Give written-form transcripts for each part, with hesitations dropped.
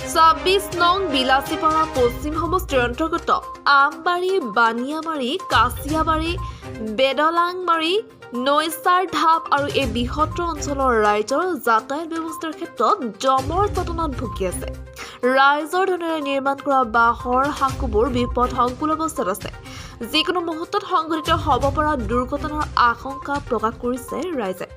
26 নং বিলাসীপাৰা পশ্চিম সমষ্টিৰ অন্তৰ্গত আমবাৰী, বানিয়ামাৰী, কাছিয়াবাৰী, বেদলাংমাৰী, নৈচাৰ ঢাপ আৰু এই বৃহত্তৰ অঞ্চলৰ ৰাইজৰ যাতায়াত ব্যৱস্থাৰ ক্ষেত্ৰত জমৰ যাতনাত ভুগি আছে। ৰাইজৰ ধনেৰে নিৰ্মাণ কৰা বাঁহৰ সাঁকোবোৰ বিপদসংকুল অৱস্থাত আছে। যিকোনো মুহূৰ্তত সংঘটিত হ'ব পৰা দুৰ্ঘটনাৰ আশংকা প্ৰকাশ কৰিছে ৰাইজে।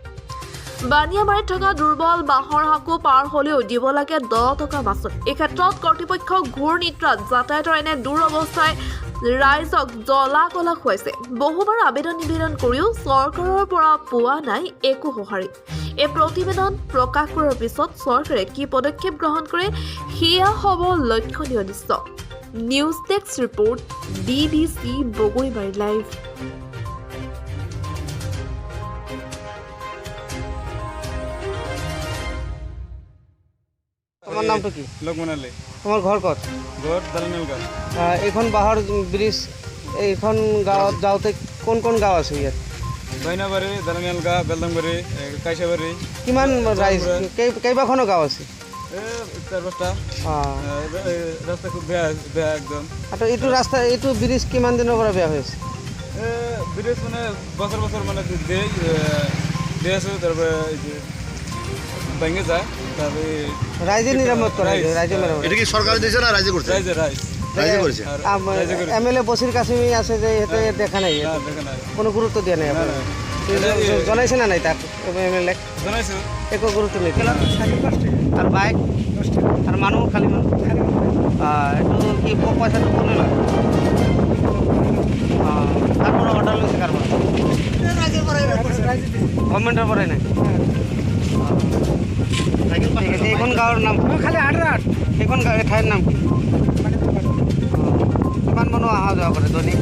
বানিয়ামাৰীত থকা দুৰ্বল বাঁহৰ সাঁকো পাৰ হ'লেও দিব লাগে 10 টকা মাচুল। এই ক্ষেত্ৰত কৰ্তৃপক্ষ ঘূৰ নিদ্ৰাত যাতায়াতৰ এনে দুৰৱস্থাই ৰাইজক জ্বলা-কলা খুৱাইছে। বহুবাৰ আবেদন নিবেদন কৰিও চৰকাৰৰ পৰা পোৱা নাই একো সঁহাৰি। এই প্ৰতিবেদন প্ৰকাশ কৰাৰ পিছত চৰকাৰে কি পদক্ষেপ গ্ৰহণ কৰে সেয়া হ'ব লক্ষণীয় দৃশ্য। News desk report, BBC Bogoribari live. তোমাৰ নামটা কি? লোকমান আলী। তোমাৰ ঘৰ কত? ঘৰ দালানেল গাঁও। এখন বাহৰ ব্ৰিজ এইখন গাঁৱত যাওঁতে কোন কোন গাঁও আছে ইয়াত? বাইনাবাৰী, দালানেল গাঁও, বেলদাংবাৰী, কাইচাবাৰী। কিমান ৰাইজ কেইবাখনো গাঁও আছে? 4-5টা। ৰাস্তা খুব বেয়া একদম। আৰু এইটো ব্ৰিজ কিমান দিনৰ পৰা বেয়া হৈ আছে? ব্ৰিজ মানে বছৰ মানে দিয়ে আছো, তাৰপৰা ভেঙে যায়। ৰাইজে নিৰামত কৰে, ৰাইজে মেৰামত। এটা কি সৰকাৰ দিয়েছে না ৰাজ্য কৰছে? ৰাজ্য কৰেছে। MLA বছিৰ কাশ্মীৰ আছে যে সিহঁতে দেখা নাই, কোনো গুৰুত্ব দিয়া নাই। জনাইছে না নাই তাক MLA? জনাইছো, একো গুৰুত্ব নিদিয়ে। আৰু বাইক আৰু মানুহ খালী মানুহ এইটো কি পইচাটো কোনে লয়? তাৰ পৰা অৰ্ডাৰ লৈছে কাৰ পৰা? গভৰ্ণমেণ্টৰ পৰাই নাই। এইখন গাঁৱৰ নাম খালি সেইখন ঠাইৰ নাম কি? কিমান মানুহ অহা যোৱা কৰে দৈনিক?